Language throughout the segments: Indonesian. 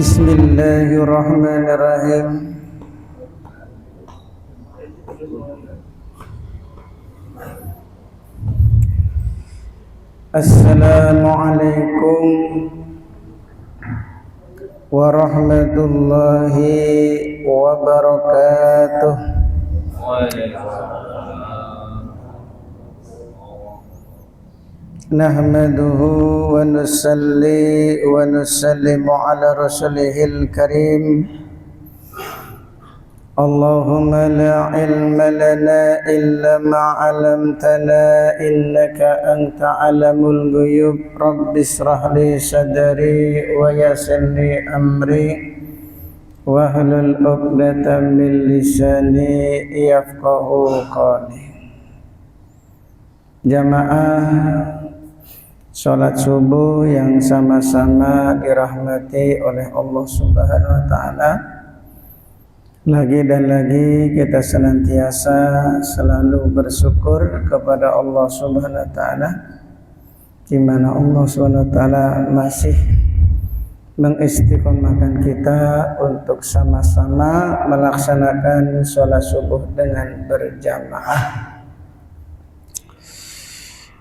Bismillahirrahmanirrahim. Assalamualaikum warahmatullahi wabarakatuh. Nahmaduhu wa nusalli wa nusallimu ala rasulihil karim. Allahumma la ilma lana illa ma 'allamtana innaka anta 'alamul ghuyub. Rabbi ishrah li sadri wa yassir li amri wahlul 'uqdatam min lisani yafqahu qawli. Jamaah salat subuh yang sama-sama dirahmati oleh Allah Subhanahu wa taala. Lagi dan lagi kita senantiasa selalu bersyukur kepada Allah Subhanahu wa taala, di mana Allah Subhanahu wa taala masih mengistiqomahkan kita untuk sama-sama melaksanakan salat subuh dengan berjamaah.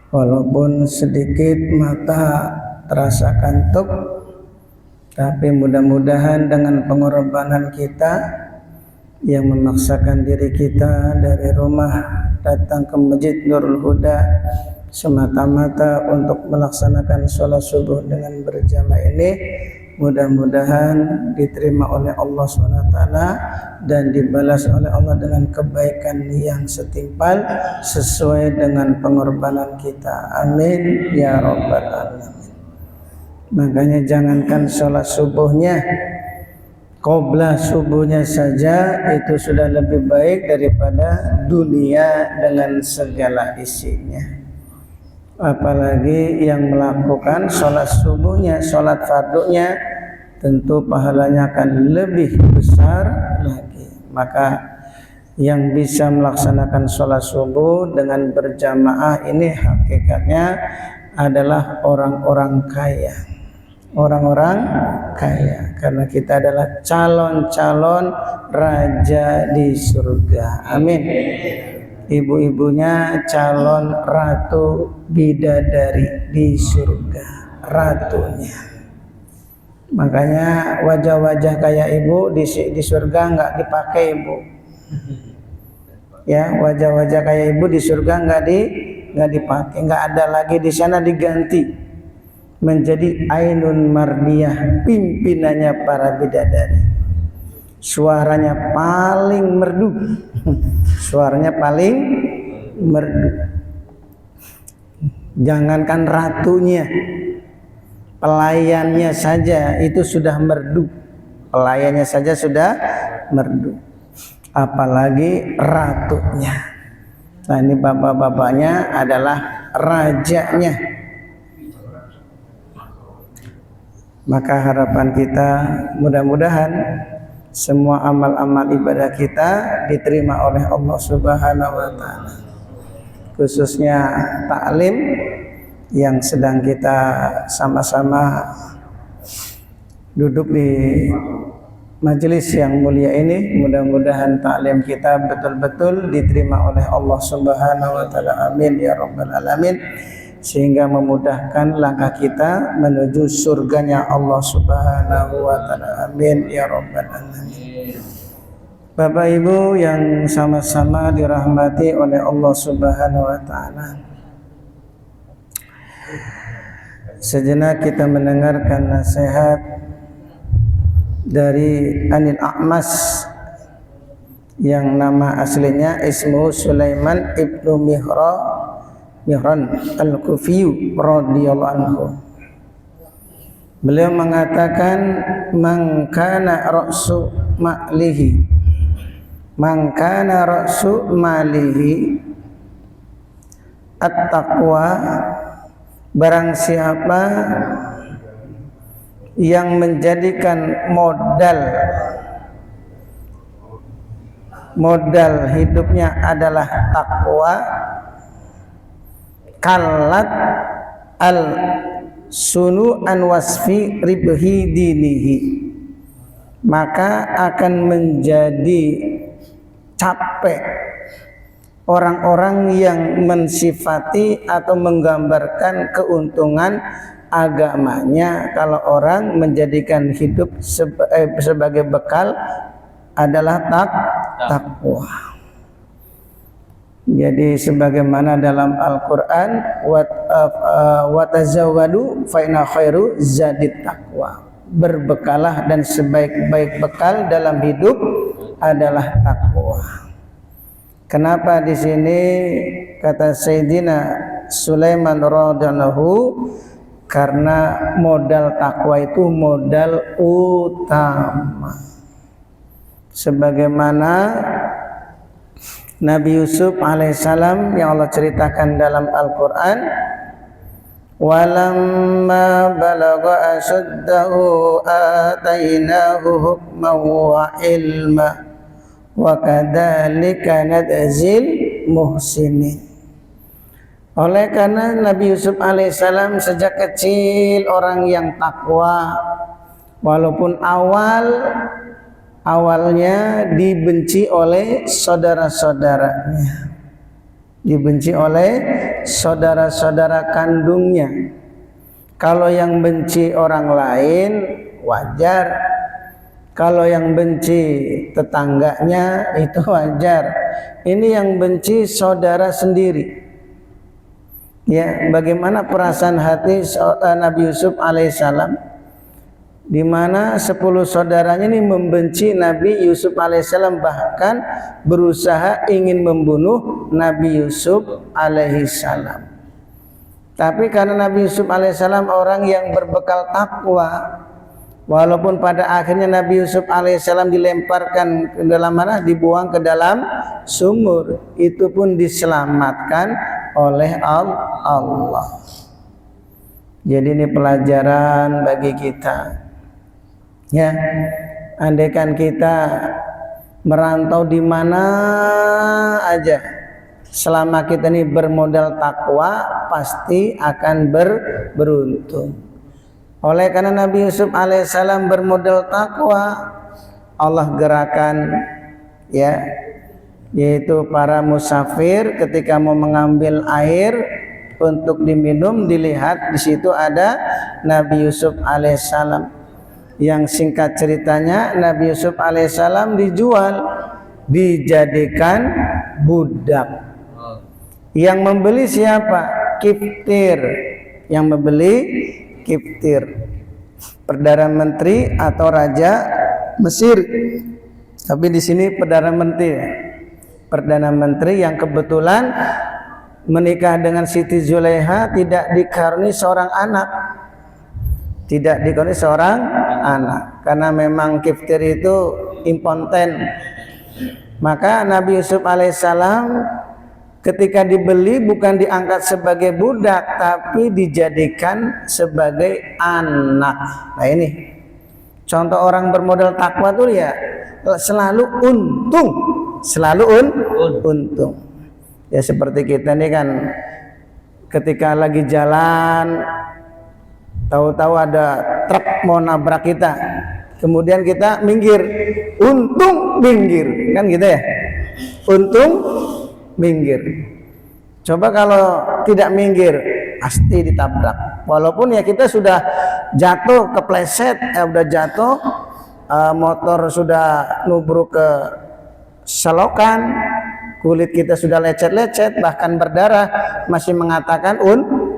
Walaupun sedikit mata terasa kantuk, tapi mudah-mudahan dengan pengorbanan kita yang memaksakan diri kita dari rumah datang ke Masjid Nurul Huda semata-mata untuk melaksanakan sholat subuh dengan berjamaah ini, mudah-mudahan diterima oleh Allah SWT dan dibalas oleh Allah dengan kebaikan yang setimpal sesuai dengan pengorbanan kita. Amin ya rabbal alamin. Makanya jangankan sholat subuhnya, qobla subuhnya saja itu sudah lebih baik daripada dunia dengan segala isinya. Apalagi yang melakukan sholat subuhnya, sholat fardunya, tentu pahalanya akan lebih besar lagi. Maka yang bisa melaksanakan sholat subuh dengan berjamaah ini hakikatnya adalah orang-orang kaya. Orang-orang kaya, karena kita adalah calon-calon raja di surga. Amin. Ibu-ibunya calon ratu bidadari di surga, ratunya. Makanya wajah-wajah kayak ibu di surga nggak dipakai ibu. Ya, wajah-wajah kayak ibu di surga nggak dipakai, nggak ada lagi di sana, diganti menjadi Ainun Mardiyah, pimpinannya para bidadari. Suaranya paling merdu, suaranya paling merdu. Jangankan ratunya, pelayannya saja itu sudah merdu. Pelayannya saja sudah merdu, apalagi ratunya. Nah, ini bapak-bapaknya adalah rajanya. Maka harapan kita mudah-mudahan semua amal-amal ibadah kita diterima oleh Allah Subhanahu wa taala. Khususnya taklim yang sedang kita sama-sama duduk di majelis yang mulia ini, mudah-mudahan taklim kita betul-betul diterima oleh Allah Subhanahu wa taala. Amin ya rabbal alamin. Sehingga memudahkan langkah kita menuju surganya Allah Subhanahu wa taala. Amin ya rabbal alamin. Bapak Ibu yang sama-sama dirahmati oleh Allah Subhanahu wa taala, sejenak kita mendengarkan nasihat dari Anil A'mas yang nama aslinya ismu Sulaiman ibnu Mihran al-Kufiyu radhiyallahu anhu. Beliau mengatakan, man kana ra'su malihi at-taqwa, barang siapa yang menjadikan modal hidupnya adalah takwa, kalat al sunu an wasfi ribhi dinihi, maka akan menjadi capek orang-orang yang mensifati atau menggambarkan keuntungan agamanya kalau orang menjadikan hidup sebagai bekal adalah takwa. Jadi sebagaimana dalam Al-Qur'an wa tazawwadu fa inna khairu zadit taqwa. Berbekalah dan sebaik-baik bekal dalam hidup adalah takwa. Kenapa di sini kata Sayyidina Sulaiman radhiyallahu, karena modal takwa itu modal utama. Sebagaimana Nabi Yusuf alaihissalam yang Allah ceritakan dalam Al-Quran, walamma balagha ashuddahu atainahu hukman wa ilma wa kadzalika nadzil muhsinin. Oleh karena Nabi Yusuf alaihissalam sejak kecil orang yang takwa, walaupun awalnya dibenci oleh saudara-saudaranya, dibenci oleh saudara-saudara kandungnya. Kalau yang benci orang lain wajar, kalau yang benci tetangganya itu wajar. Ini yang benci saudara sendiri. Ya, bagaimana perasaan hati Nabi Yusuf alaihissalam, di mana 10 saudaranya ini membenci Nabi Yusuf alaihissalam, bahkan berusaha ingin membunuh Nabi Yusuf alaihissalam. Tapi karena Nabi Yusuf alaihissalam orang yang berbekal takwa, walaupun pada akhirnya Nabi Yusuf alaihissalam dilemparkan ke dalam mana? Dibuang ke dalam sumur, itu pun diselamatkan oleh Allah. Jadi ini pelajaran bagi kita. Ya, andaikan kita merantau di mana aja, selama kita ini bermodal takwa, pasti akan beruntung. Oleh karena Nabi Yusuf alaihissalam bermodal takwa, Allah gerakan ya, yaitu para musafir ketika mau mengambil air untuk diminum, dilihat di situ ada Nabi Yusuf alaihissalam. Yang singkat ceritanya, Nabi Yusuf alaihissalam dijual, dijadikan budak. Yang membeli siapa? Kiftir. Yang membeli Kiftir, Perdana Menteri atau Raja Mesir. Tapi di sini Perdana Menteri, Perdana Menteri yang kebetulan menikah dengan Siti Zulaiha, tidak dikaruniai seorang anak. Tidak dikaruniai seorang anak, karena memang Kiftir itu impoten. Maka Nabi Yusuf alaihissalam ketika dibeli bukan diangkat sebagai budak, tapi dijadikan sebagai anak. Nah ini contoh orang bermodal takwa tuh ya selalu untung, selalu untung. Ya seperti kita nih kan, ketika lagi jalan, tahu-tahu ada truk mau nabrak kita, kemudian kita minggir, untung minggir, kan gitu ya, untung minggir. Coba kalau tidak minggir, pasti ditabrak. Walaupun ya kita sudah jatuh, kepleset, udah jatuh, motor sudah nubruk ke selokan, kulit kita sudah lecet-lecet, bahkan berdarah, masih mengatakan untung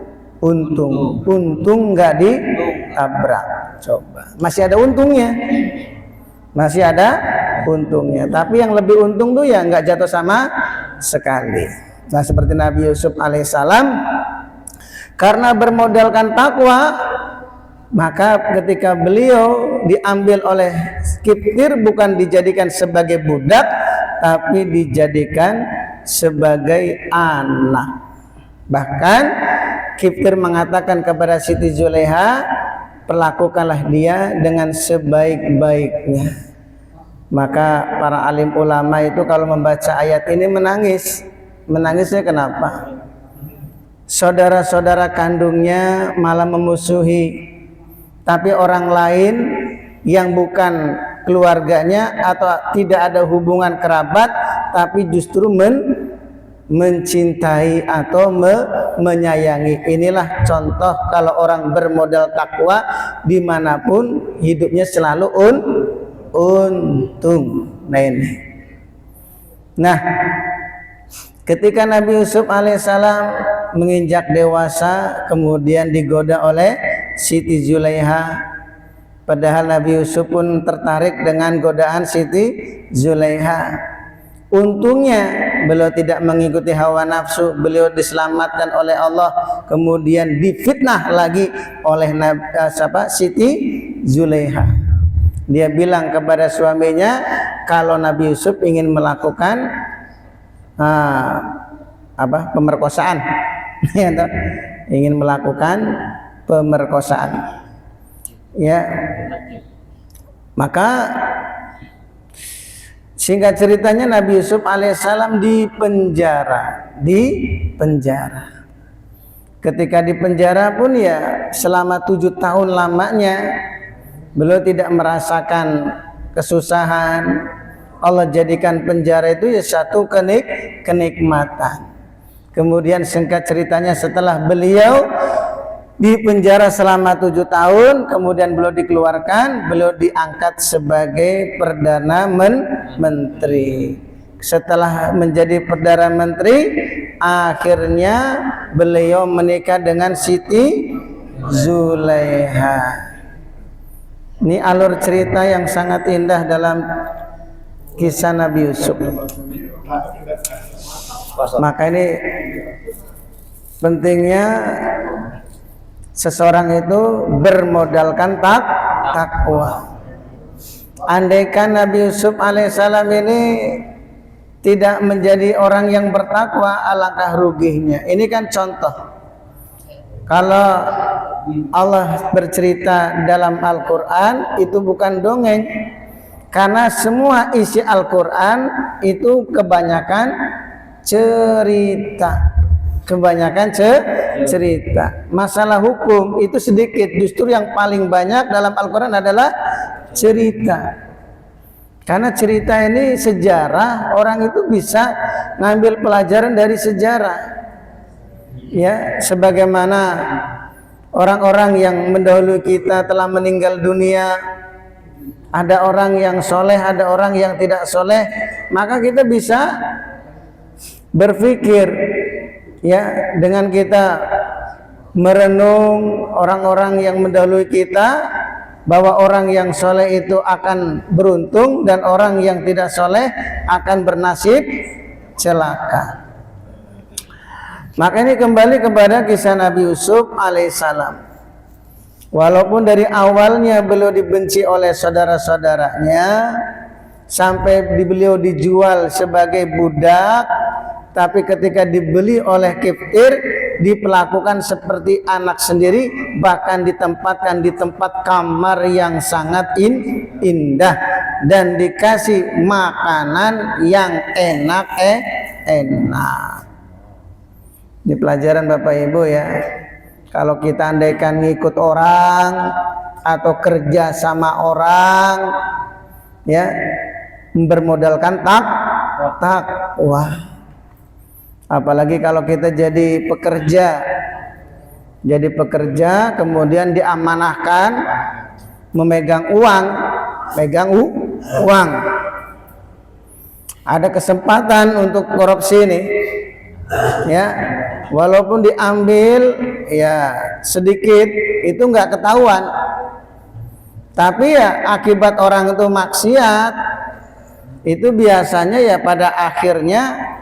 nggak ditabrak. Coba, masih ada untungnya, masih ada untungnya. Tapi yang lebih untung tuh ya nggak jatuh sama sekali. Nah seperti Nabi Yusuf alaihissalam, karena bermodalkan takwa, maka ketika beliau diambil oleh Kiftir bukan dijadikan sebagai budak, tapi dijadikan sebagai anak. Bahkan Kiftir mengatakan kepada Siti Zulaiha, perlakukanlah dia dengan sebaik-baiknya. Maka para alim ulama itu kalau membaca ayat ini menangis. Menangisnya kenapa? Saudara-saudara kandungnya malah memusuhi, tapi orang lain yang bukan keluarganya atau tidak ada hubungan kerabat, tapi justru mencintai atau menyayangi. Inilah contoh kalau orang bermodal takwa dimanapun hidupnya selalu untung. Nah, ketika Nabi Yusuf alaihissalam menginjak dewasa, kemudian digoda oleh Siti Zulaiha. Padahal Nabi Yusuf pun tertarik dengan godaan Siti Zulaiha. Untungnya beliau tidak mengikuti hawa nafsu, beliau diselamatkan oleh Allah, kemudian difitnah lagi oleh Siti Zulaiha. Dia bilang kepada suaminya kalau Nabi Yusuf ingin melakukan pemerkosaan, ingin melakukan pemerkosaan, ya. Maka singkat ceritanya Nabi Yusuf alaihissalam di penjara. Ketika di penjara pun ya selama 7 tahun lamanya beliau tidak merasakan kesusahan. Allah jadikan penjara itu ya satu kenikmatan. Kemudian singkat ceritanya setelah beliau di penjara selama 7 tahun, kemudian beliau dikeluarkan, beliau diangkat sebagai Perdana Menteri. Setelah menjadi Perdana Menteri, akhirnya beliau menikah dengan Siti Zulaiha. Ini alur cerita yang sangat indah dalam kisah Nabi Yusuf. Maka ini pentingnya seseorang itu bermodalkan takwa. Andaikan Nabi Yusuf alaihissalam ini tidak menjadi orang yang bertakwa, alangkah ruginya. Ini kan contoh. Kalau Allah bercerita dalam Al-Quran itu bukan dongeng, karena semua isi Al-Quran itu kebanyakan cerita. Masalah hukum itu sedikit, justru yang paling banyak dalam Al-Quran adalah cerita. Karena cerita ini sejarah, orang itu bisa ngambil pelajaran dari sejarah. Ya, sebagaimana orang-orang yang mendahului kita telah meninggal dunia, ada orang yang soleh, ada orang yang tidak soleh, maka kita bisa berpikir, ya, dengan kita merenung orang-orang yang mendahului kita, bahwa orang yang soleh itu akan beruntung dan orang yang tidak soleh akan bernasib celaka. Maka ini kembali kepada kisah Nabi Yusuf alaihissalam. Walaupun dari awalnya beliau dibenci oleh saudara-saudaranya, sampai beliau dijual sebagai budak, tapi ketika dibeli oleh kifir, diperlakukan seperti anak sendiri, bahkan ditempatkan di tempat kamar yang sangat indah dan dikasih makanan yang enak. Ini pelajaran Bapak Ibu ya. Kalau kita andaikan ngikut orang atau kerja sama orang, ya, bermodalkan takwa. Apalagi kalau kita jadi pekerja, kemudian diamanahkan memegang uang, ada kesempatan untuk korupsi nih, ya, walaupun diambil ya sedikit itu nggak ketahuan, tapi ya akibat orang itu maksiat itu biasanya ya pada akhirnya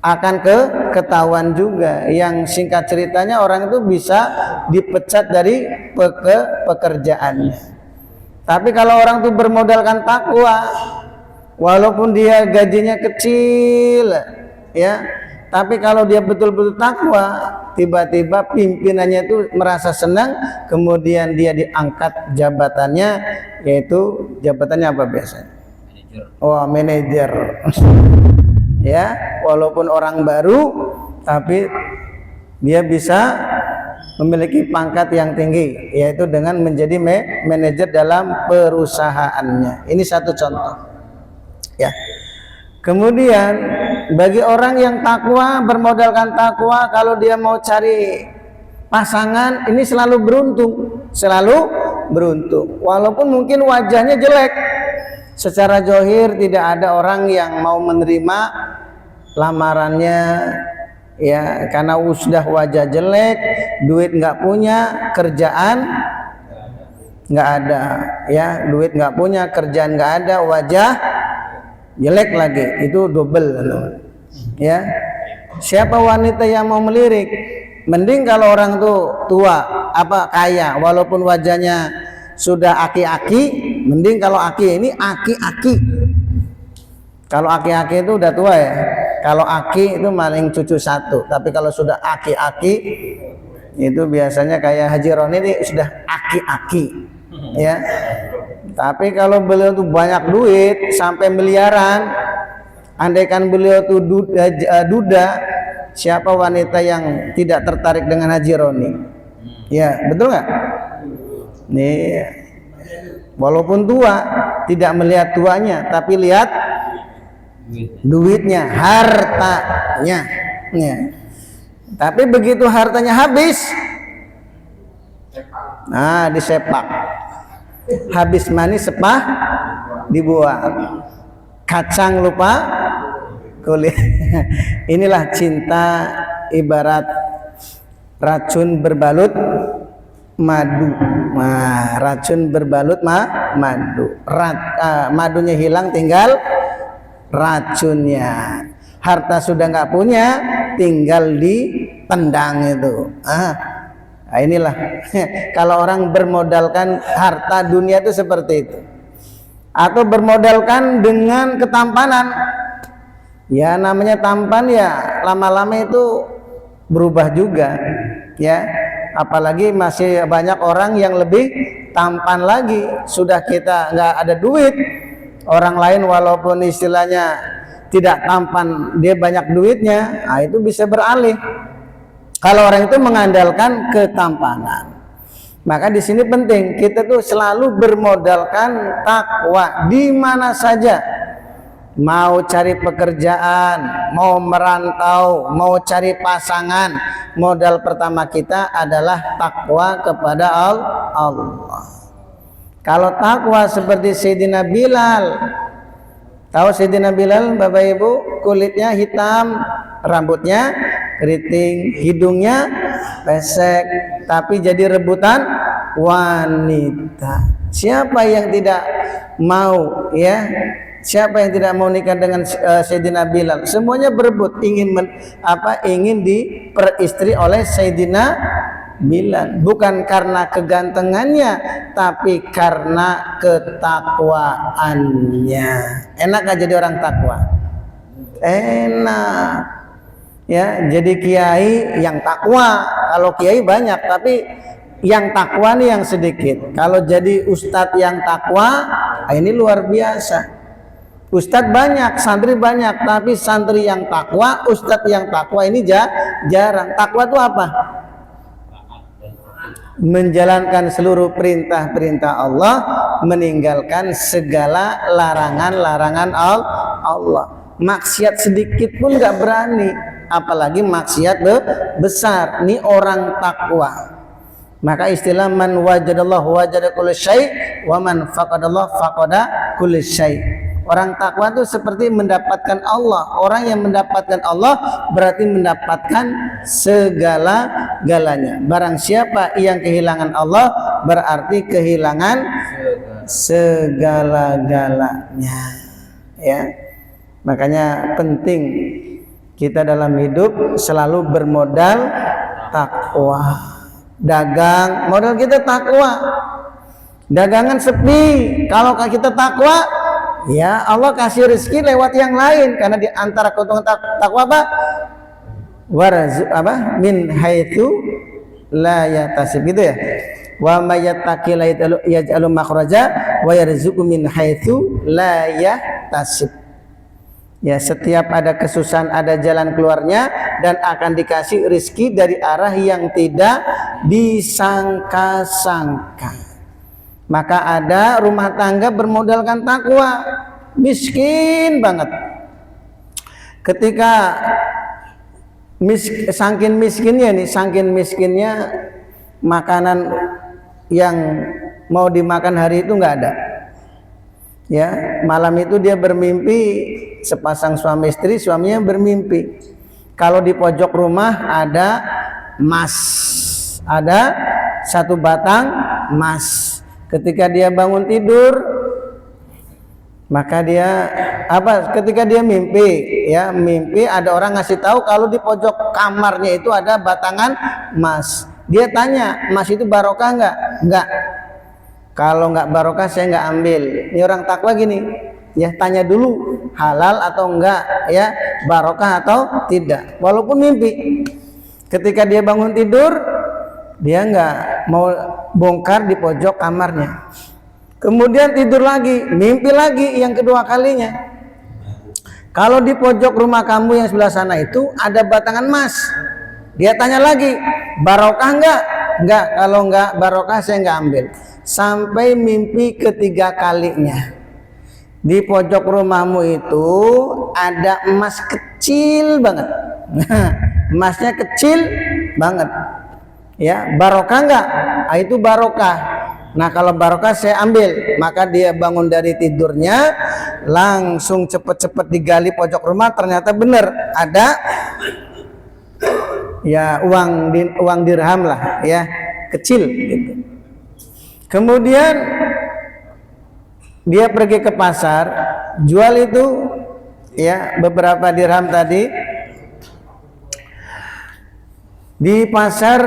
akan ketahuan juga. Yang singkat ceritanya orang itu bisa dipecat dari pekerjaannya. Tapi kalau orang itu bermodalkan takwa, walaupun dia gajinya kecil, ya, tapi kalau dia betul-betul takwa, tiba-tiba pimpinannya itu merasa senang, kemudian dia diangkat jabatannya, yaitu jabatannya apa biasanya? Manajer. Ya, walaupun orang baru, tapi dia bisa memiliki pangkat yang tinggi, yaitu dengan menjadi manajer dalam perusahaannya. Ini satu contoh. Ya. Kemudian bagi orang yang takwa, bermodalkan takwa, kalau dia mau cari pasangan ini selalu beruntung, walaupun mungkin wajahnya jelek. Secara zahir tidak ada orang yang mau menerima lamarannya, ya, karena sudah wajah jelek, duit nggak punya, kerjaan nggak ada, ya, duit nggak punya, kerjaan nggak ada, wajah jelek lagi, itu double, ya. Siapa wanita yang mau melirik? Mending kalau orang tuh tua, kaya, walaupun wajahnya sudah aki-aki. Mending kalau aki ini aki-aki. Kalau aki-aki itu udah tua ya. Kalau aki itu maling cucu satu. Tapi kalau sudah aki-aki itu biasanya kayak Haji Roni ini sudah aki-aki, ya. Tapi kalau beliau tuh banyak duit sampai miliaran, andaikan beliau tuh duda, siapa wanita yang tidak tertarik dengan Haji Roni? Ya, betul nggak? Nih, walaupun tua, tidak melihat tuanya, tapi lihat duitnya, hartanya. Ya. Tapi begitu hartanya habis, nah disepak. Habis manis sepah dibuang. Kacang lupa kulit. Inilah cinta ibarat racun berbalut madu. Nah, racun berbalut madu. Madunya hilang, tinggal racunnya. Harta sudah nggak punya, tinggal ditendang itu. Nah, inilah kalau orang bermodalkan harta dunia itu seperti itu. Atau bermodalkan dengan ketampanan. Ya namanya tampan ya lama-lama itu berubah juga, ya. Apalagi masih banyak orang yang lebih tampan lagi. Sudah kita nggak ada duit, orang lain walaupun istilahnya tidak tampan, dia banyak duitnya, nah itu bisa beralih. Kalau orang itu mengandalkan ketampanan, maka di sini penting kita tuh selalu bermodalkan takwa di mana saja. Mau cari pekerjaan, mau merantau, mau cari pasangan, modal pertama kita adalah takwa kepada Allah. Kalau takwa seperti Sayyidina Bilal, tahu Sayyidina Bilal, Bapak Ibu, kulitnya hitam, rambutnya keriting, hidungnya pesek, tapi jadi rebutan wanita. Siapa yang tidak mau, ya? Siapa yang tidak mau nikah dengan Sayyidina Bilal? Semuanya berebut, ingin diperistri oleh Sayyidina Bilal. Bukan karena kegantengannya, tapi karena ketakwaannya. Enak gak jadi orang takwa? Enak. Ya, jadi kiai yang takwa. Kalau kiai banyak, tapi yang takwa nih yang sedikit. Kalau jadi ustadz yang takwa, ini luar biasa. Ustadz banyak, santri banyak, tapi santri yang takwa, ustadz yang takwa ini jarang. Takwa itu apa? Menjalankan seluruh perintah-perintah Allah, meninggalkan segala larangan-larangan Allah. Maksiat sedikit pun nggak berani, apalagi maksiat besar. Ini orang takwa. Maka istilah man wajadallahu wajada kulli syai' wa man faqadallahu faqada kulli syai'. Orang takwa itu seperti mendapatkan Allah. Orang yang mendapatkan Allah berarti mendapatkan segala-galanya. Barang siapa yang kehilangan Allah berarti kehilangan segala-galanya. Ya. Makanya penting kita dalam hidup selalu bermodal takwa. Dagang, modal kita takwa. Dagangan sepi, kalau kita takwa, ya Allah kasih rezeki lewat yang lain. Karena di antara keuntungan takwa apa? Min haitsu la yatasib, gitu ya. Wa may yattaqi la yaj'alu makhraja wa yarzuqhu min haitsu la yahtasib. Ya, setiap ada kesusahan ada jalan keluarnya dan akan dikasih rizki dari arah yang tidak disangka-sangka. Maka ada rumah tangga bermodalkan takwa, miskin banget. Ketika saking miskinnya makanan yang mau dimakan hari itu nggak ada. Ya, malam itu dia bermimpi, sepasang suami istri, suaminya bermimpi kalau di pojok rumah ada emas, ada satu batang emas. Ketika dia bangun tidur, maka dia ketika dia mimpi ada orang ngasih tahu kalau di pojok kamarnya itu ada batangan emas. Dia tanya, emas itu barokah enggak? Enggak. Kalau enggak barokah saya enggak ambil. Ini orang takwa gini, ya tanya dulu halal atau enggak, ya barokah atau tidak, walaupun mimpi. Ketika dia bangun tidur, dia enggak mau bongkar di pojok kamarnya. Kemudian tidur lagi, mimpi lagi yang kedua kalinya. Kalau di pojok rumah kamu yang sebelah sana itu ada batangan emas. Dia tanya lagi, barokah enggak? Enggak, kalau enggak barokah saya enggak ambil. Sampai mimpi ketiga kalinya. Di pojok rumahmu itu ada emas kecil banget. Emasnya kecil banget. Ya, barokah enggak? Itu barokah. Nah, kalau barokah saya ambil. Maka dia bangun dari tidurnya, langsung cepet-cepet digali pojok rumah, ternyata benar ada ya uang dirham lah, ya kecil gitu. Kemudian dia pergi ke pasar, jual itu ya beberapa dirham tadi. Di pasar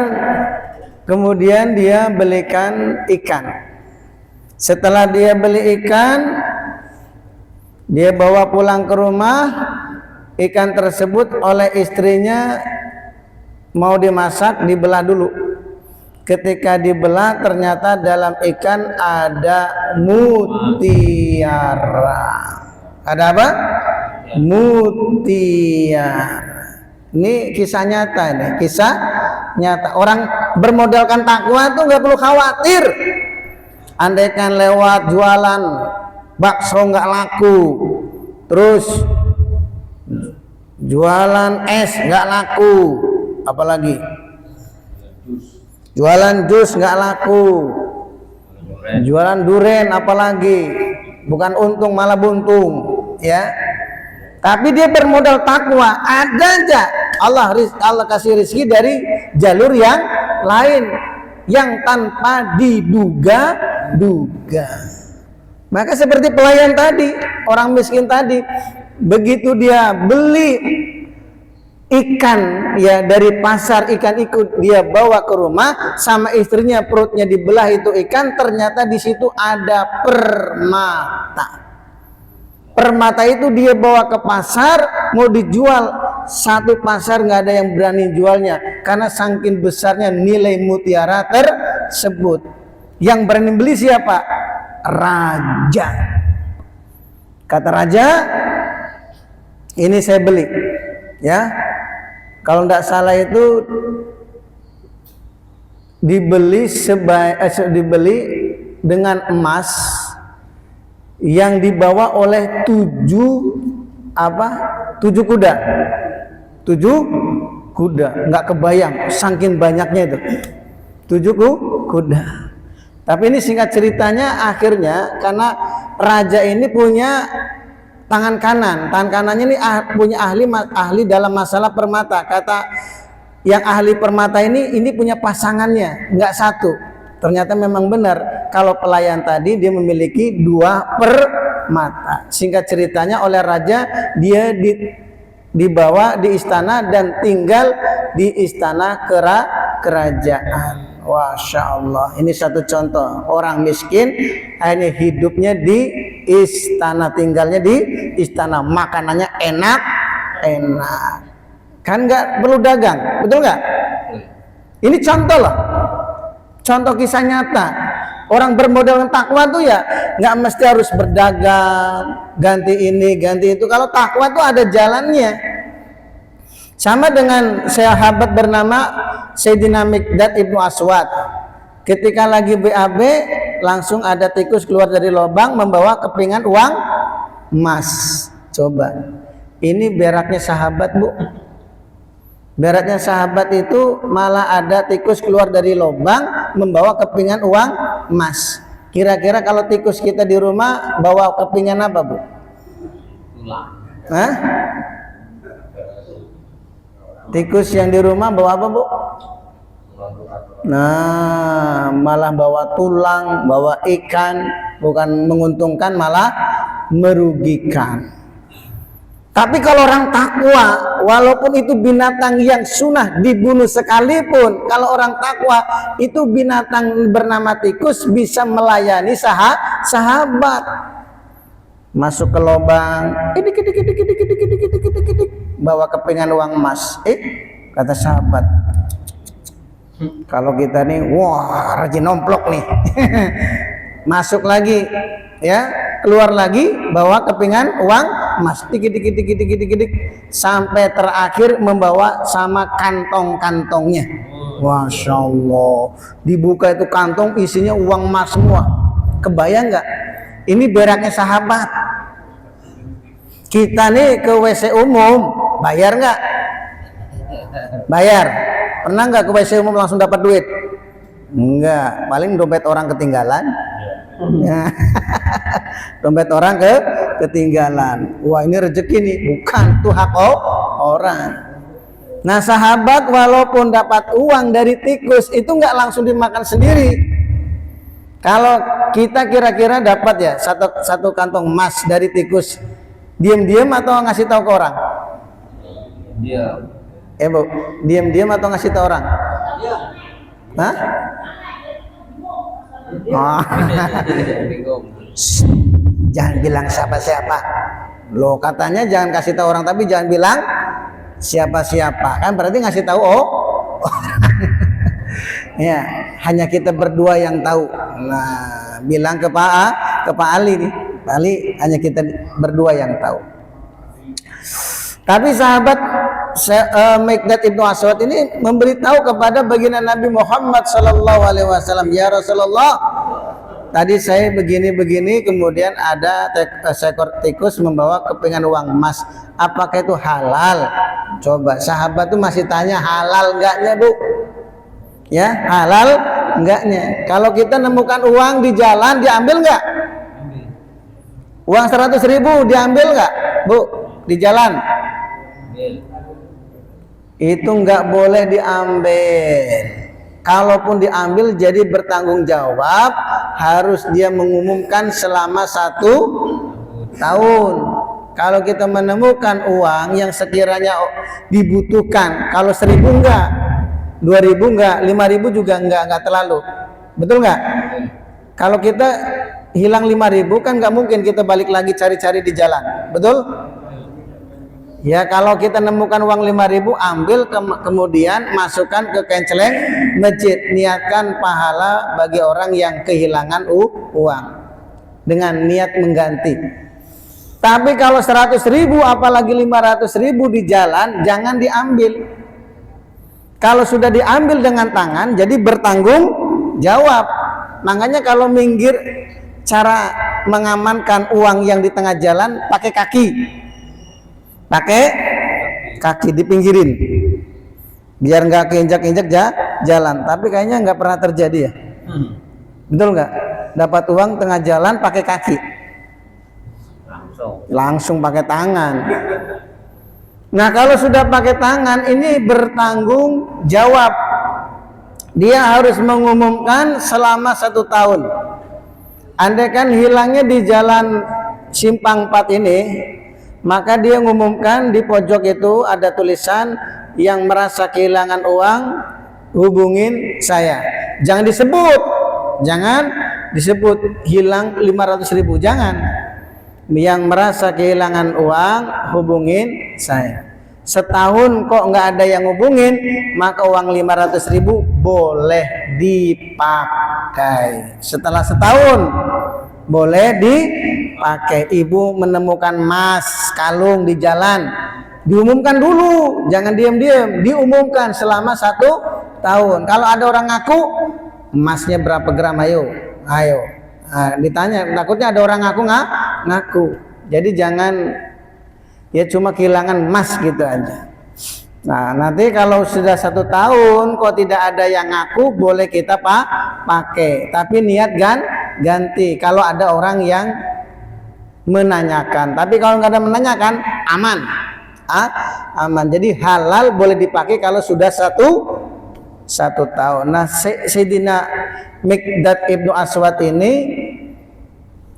kemudian dia belikan ikan. Setelah dia beli ikan, dia bawa pulang ke rumah. Ikan tersebut oleh istrinya mau dimasak, dibelah dulu. Ketika dibelah ternyata dalam ikan ada mutiara. Ada apa? Mutiara. Ini kisah nyata, ini kisah nyata. Orang bermodalkan takwa itu nggak perlu khawatir. Andaikan lewat jualan bakso nggak laku, terus jualan es nggak laku, apalagi jualan jus nggak laku, jualan duren apalagi, bukan untung malah buntung, ya. Tapi dia bermodal takwa, ada aja Allah kasih rezeki dari jalur yang lain yang tanpa diduga-duga. Maka seperti pelayan tadi, orang miskin tadi, begitu dia beli ikan ya dari pasar, ikan ikut dia bawa ke rumah sama istrinya, perutnya dibelah itu ikan, ternyata di situ ada permata. Permata itu dia bawa ke pasar mau dijual, satu pasar nggak ada yang berani jualnya karena saking besarnya nilai mutiara tersebut. Yang berani beli siapa? Raja. Kata raja, ini saya beli, ya. Kalau tidak salah itu dibeli dengan emas yang dibawa oleh 7 kuda. 7 kuda, nggak kebayang saking banyaknya itu 7 kuda. Tapi ini singkat ceritanya, akhirnya karena raja ini punya tangan kanannya ini punya ahli dalam masalah permata. Kata yang ahli permata ini punya pasangannya, nggak satu. Ternyata memang benar kalau pelayan tadi dia memiliki 2 permata. Singkat ceritanya oleh raja dia dibawa di istana dan tinggal di istana kerajaan. Masya Allah, ini satu contoh orang miskin hanya hidupnya di istana, tinggalnya di istana, makanannya enak, kan nggak perlu dagang, betul nggak? Ini contoh loh, contoh kisah nyata. Orang bermodal takwa tuh ya nggak mesti harus berdagang, ganti ini, ganti itu. Kalau takwa tuh ada jalannya. Sama dengan sahabat bernama Sayyidina Miqdad ibnu Aswad. Ketika lagi BAB, langsung ada tikus keluar dari lubang membawa kepingan uang emas. Coba, ini beraknya sahabat, Bu. Beratnya sahabat itu malah ada tikus keluar dari lubang membawa kepingan uang emas. Kira-kira kalau tikus kita di rumah bawa kepingan apa, Bu? Hah? Tikus yang di rumah bawa apa, Bu? Nah, malah bawa tulang, bawa ikan, bukan menguntungkan malah merugikan. Tapi kalau orang takwa, walaupun itu binatang yang sunnah dibunuh sekalipun, kalau orang takwa itu binatang bernama tikus bisa melayani sahabat. Masuk ke lubang, bawa kepingan uang emas. Kata sahabat, kalau kita nih, wah rajin nomplok nih. Masuk lagi, ya, keluar lagi bawa kepingan uang emas, dikit sampai terakhir membawa sama kantong-kantongnya. Masya Allah, dibuka itu kantong isinya uang emas semua. Kebayang nggak? Ini beraknya sahabat. Kita nih ke WC umum bayar nggak? Bayar. Pernah nggak ke WC umum langsung dapat duit? Enggak, paling dompet orang ketinggalan. Dompet orang ketinggalan. Wah, ini rezeki nih, bukan tuh hak orang. Nah, sahabat walaupun dapat uang dari tikus itu nggak langsung dimakan sendiri. Kalau kita kira-kira dapat ya satu kantong emas dari tikus, diam-diam atau ngasih tahu ke orang? Diam. Bu, diam-diam atau ngasih tahu orang? Hah? Oh. Jangan bilang siapa-siapa. Loh, katanya jangan kasih tahu orang, tapi jangan bilang siapa-siapa. Kan berarti ngasih tahu ya, hanya kita berdua yang tahu. Nah, bilang ke Pak Ali nih. Pak Ali, hanya kita berdua yang tahu. Tapi sahabat Miqdad ibnu Aswad ini memberitahu kepada baginda Nabi Muhammad sallallahu alaihi wasallam, ya Rasulullah, tadi saya begini-begini, kemudian ada seekor tikus membawa kepingan uang emas. Apakah itu halal? Coba sahabat tuh masih tanya halal enggaknya, Bu? Ya, halal enggaknya. Kalau kita nemukan uang di jalan, diambil enggak? Uang 100.000 diambil enggak, Bu? Di jalan? Itu enggak boleh diambil. Kalaupun diambil jadi bertanggung jawab, harus dia mengumumkan selama 1 tahun. Kalau kita menemukan uang yang sekiranya dibutuhkan, kalau 1.000 enggak, 2.000 enggak, 5.000 juga enggak terlalu, betul enggak? Kalau kita hilang 5.000 kan enggak mungkin kita balik lagi cari-cari di jalan, betul? Ya, kalau kita nemukan uang 5.000, ambil kemudian masukkan ke kenceleng masjid, niatkan pahala bagi orang yang kehilangan uang dengan niat mengganti. Tapi kalau 100.000 apalagi 500.000 di jalan, jangan diambil. Kalau sudah diambil dengan tangan, jadi bertanggung jawab. Makanya kalau minggir, cara mengamankan uang yang di tengah jalan pakai kaki. Pakai kaki dipinggirin biar nggak keinjak-injak jalan. Tapi kayaknya nggak pernah terjadi ya. Betul nggak? Dapat uang tengah jalan pakai kaki, langsung pakai tangan. Nah, kalau sudah pakai tangan ini bertanggung jawab. Dia harus mengumumkan selama 1 tahun. Andaikan hilangnya di jalan Simpang 4 ini, maka dia mengumumkan di pojok itu ada tulisan, yang merasa kehilangan uang hubungin saya. Jangan disebut hilang 500.000, jangan. Yang merasa kehilangan uang hubungin saya. Setahun kok nggak ada yang hubungin, maka uang 500.000 boleh dipakai. pakai. Setelah setahun boleh dipakai. Ibu menemukan emas kalung di jalan, diumumkan dulu, jangan diam-diam, diumumkan selama 1 tahun. Kalau ada orang ngaku emasnya berapa gram, ayo. Nah, ditanya, takutnya ada orang ngaku. Jadi jangan ya cuma kehilangan emas gitu aja. Nah, nanti kalau sudah 1 tahun kok tidak ada yang ngaku, boleh kita pakai, tapi niat ganti kalau ada orang yang menanyakan. Tapi kalau nggak ada menanyakan, aman. Aman. Jadi halal, boleh dipakai kalau sudah 1 tahun. Nah, Sayyidina Miqdad ibnu Aswad ini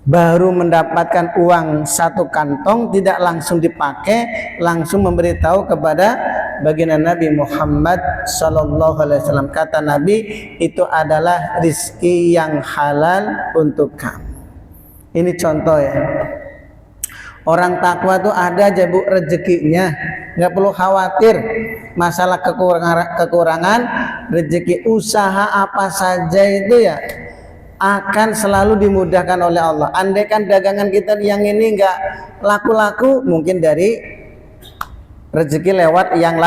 baru mendapatkan uang 1 kantong, tidak langsung dipakai, langsung memberitahu kepada baginda Nabi Muhammad sallallahu alaihi wasallam. Kata Nabi, itu adalah rizki yang halal untuk kamu. Ini contoh ya. Orang takwa tuh ada aja bu rezekinya, nggak perlu khawatir masalah kekurangan rezeki. Usaha apa saja itu ya akan selalu dimudahkan oleh Allah. Andaikan dagangan kita yang ini nggak laku-laku, mungkin dari rezeki lewat yang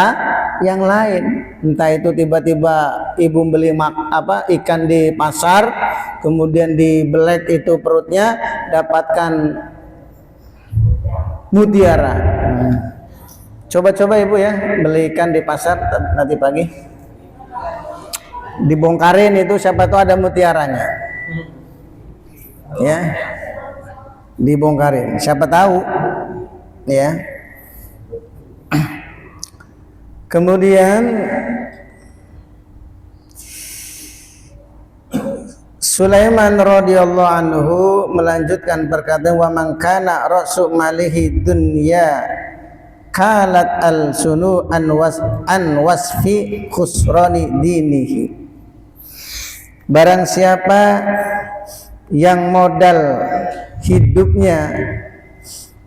lain. Entah itu tiba-tiba ibu beli ikan di pasar, kemudian dibelek itu perutnya, dapatkan mutiara. Coba-coba ibu ya beli ikan di pasar nanti pagi, dibongkarin itu, siapa tahu ada mutiaranya ya, dibongkarin siapa tahu ya. Kemudian Sulaiman radhiyallahu anhu melanjutkan perkataan, wa man kana rasu malihi dunya kalat al sunu an wasfi khusrani dinihi. Barang siapa yang modal hidupnya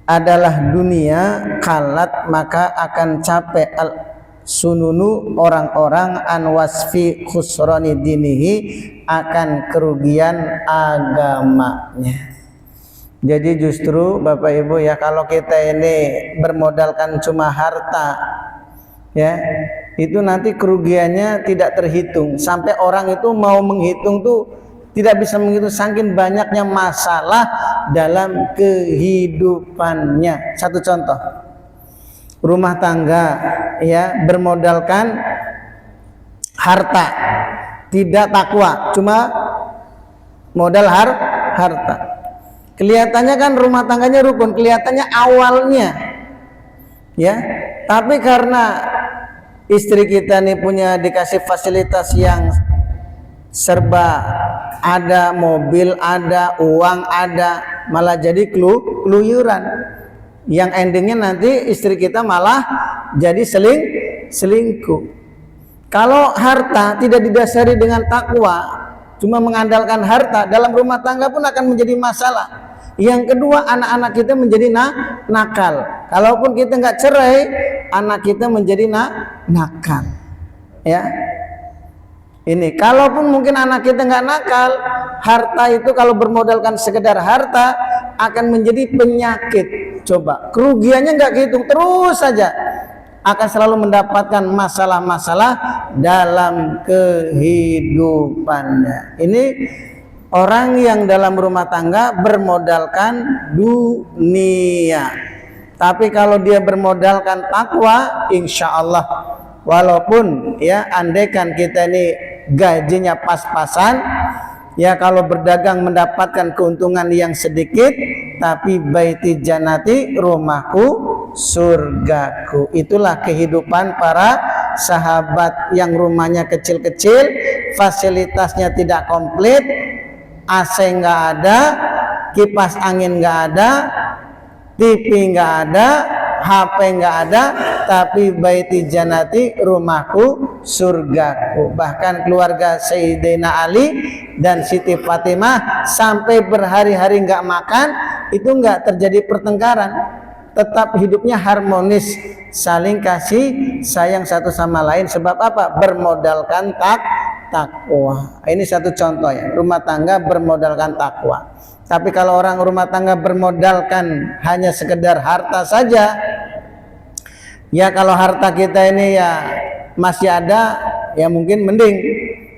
adalah dunia, kalat maka akan capek al sununu orang-orang an wasfi khusrani dinihi, akan kerugian agamanya. Jadi justru Bapak Ibu ya, kalau kita ini bermodalkan cuma harta ya, itu nanti kerugiannya tidak terhitung, sampai orang itu mau menghitung tuh tidak bisa menghitung, saking banyaknya masalah dalam kehidupannya. Satu contoh, rumah tangga ya, bermodalkan harta, tidak takwa, cuma modal harta. Kelihatannya kan rumah tangganya rukun, kelihatannya awalnya ya, tapi karena istri kita nih punya dikasih fasilitas yang serba ada, mobil ada, uang ada, malah jadi keluyuran, yang endingnya nanti istri kita malah jadi selingkuh. Kalau harta tidak didasari dengan takwa, cuma mengandalkan harta, dalam rumah tangga pun akan menjadi masalah. Yang kedua, anak-anak kita menjadi nakal. Kalaupun kita nggak cerai, anak kita menjadi nakal. Ya, ini kalaupun mungkin anak kita nggak nakal, harta itu kalau bermodalkan sekedar harta akan menjadi penyakit. Coba, kerugiannya nggak kehitung, terus saja akan selalu mendapatkan masalah-masalah dalam kehidupannya. Ini orang yang dalam rumah tangga bermodalkan dunia. Tapi kalau dia bermodalkan takwa, insya Allah, walaupun ya andaikan kita ini gajinya pas-pasan, ya kalau berdagang mendapatkan keuntungan yang sedikit, tapi baiti jannati, rumahku surgaku. Itulah kehidupan para sahabat yang rumahnya kecil-kecil, fasilitasnya tidak komplit, AC nggak ada, kipas angin nggak ada, TV nggak ada, HP nggak ada, tapi baiti jannati, rumahku surgaku. Bahkan keluarga Sayyidina Ali dan Siti Fatimah sampai berhari-hari nggak makan, itu nggak terjadi pertengkaran, tetap hidupnya harmonis, saling kasih sayang satu sama lain. Sebab apa? Bermodalkan takwa. Ini satu contoh ya, rumah tangga bermodalkan takwa. Tapi kalau orang rumah tangga bermodalkan hanya sekedar harta saja, ya kalau harta kita ini ya masih ada, ya mungkin mending,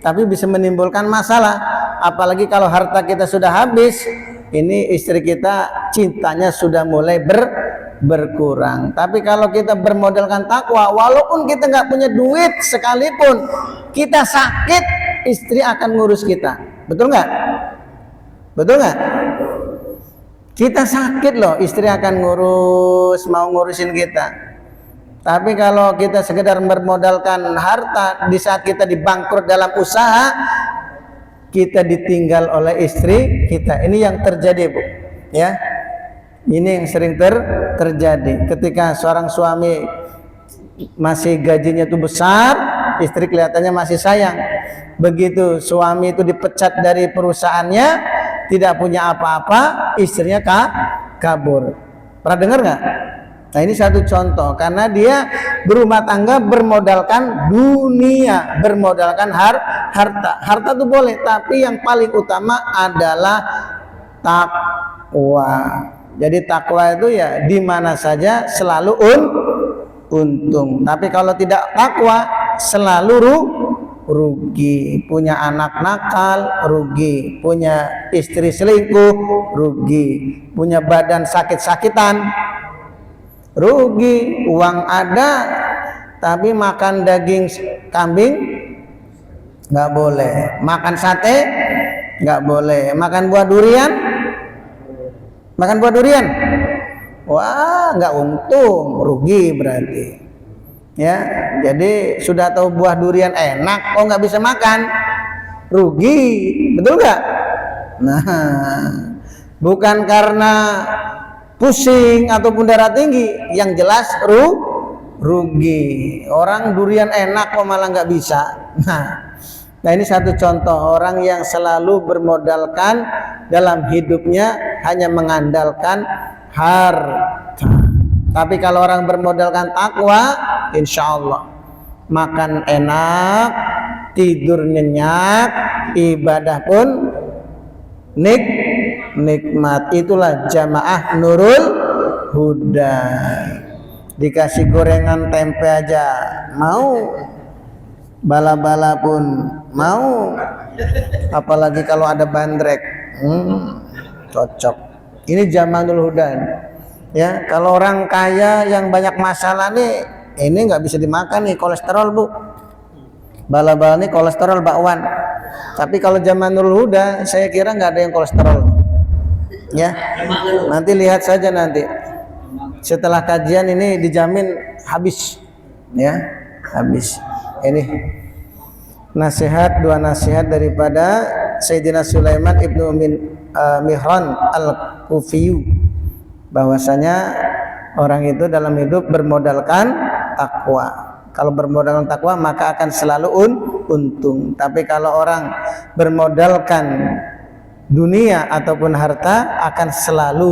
tapi bisa menimbulkan masalah. Apalagi kalau harta kita sudah habis, ini istri kita cintanya sudah mulai berkurang. Tapi kalau kita bermodalkan takwa, walaupun kita nggak punya duit sekalipun, kita sakit, istri akan ngurus kita. Betul nggak? Betul nggak? Kita sakit loh, istri akan ngurus, mau ngurusin kita. Tapi kalau kita sekedar bermodalkan harta, di saat kita dibangkrut dalam usaha, kita ditinggal oleh istri kita. Ini yang terjadi, Bu. Ya, ini yang sering terjadi. Ketika seorang suami masih gajinya itu besar, istri kelihatannya masih sayang. Begitu suami itu dipecat dari perusahaannya, tidak punya apa-apa, istrinya kabur. Pernah dengar nggak? Nah, ini satu contoh, karena dia berumah tangga bermodalkan dunia, bermodalkan harta. Harta itu boleh, tapi yang paling utama adalah takwa. Jadi takwa itu ya di mana saja selalu untung. Tapi kalau tidak takwa selalu rugi. Punya anak nakal, rugi. Punya istri selingkuh, rugi. Punya badan sakit-sakitan, rugi. Uang ada tapi makan daging kambing nggak boleh, makan sate nggak boleh, makan buah durian, wah nggak untung, rugi berarti. Ya, jadi sudah tahu buah durian enak, kok nggak bisa makan, rugi, betul nggak? Nah, bukan karena pusing ataupun darah tinggi, yang jelas rugi. Orang durian enak kok malah nggak bisa. Nah, ini satu contoh orang yang selalu bermodalkan dalam hidupnya hanya mengandalkan harta. Tapi kalau orang bermodalkan takwa, insya Allah makan enak, tidur nyenyak, ibadah pun nikmat. Itulah jamaah Nurul Huda. Dikasih gorengan tempe aja mau, bala-bala pun mau, apalagi kalau ada bandrek, cocok. Ini jamaah Nurul Huda. Ya, kalau orang kaya yang banyak masalah nih, ini nggak bisa dimakan nih, kolesterol, Bu. Bala-bala nih kolesterol bakwan. Tapi kalau zaman Nurul Huda, saya kira nggak ada yang kolesterol. Ya, nanti lihat saja nanti. Setelah kajian ini dijamin habis. Ya, habis. Ini dua nasihat daripada Sayyidina Sulaiman ibnu Mihran al-Kufiyu, bahwasanya orang itu dalam hidup bermodalkan takwa. Kalau bermodalkan takwa maka akan selalu untung. Tapi kalau orang bermodalkan dunia ataupun harta akan selalu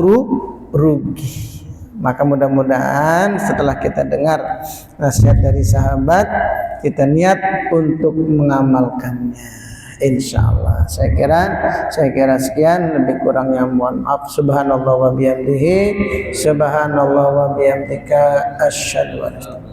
rugi. Maka mudah-mudahan setelah kita dengar nasihat dari sahabat, kita niat untuk mengamalkannya. Insyaallah. Saya kira sekian, lebih kurangnya mohon maaf. Subhanallah wa bihamdihi, subhanallah wa bihamdika, asyhadu an la ilaha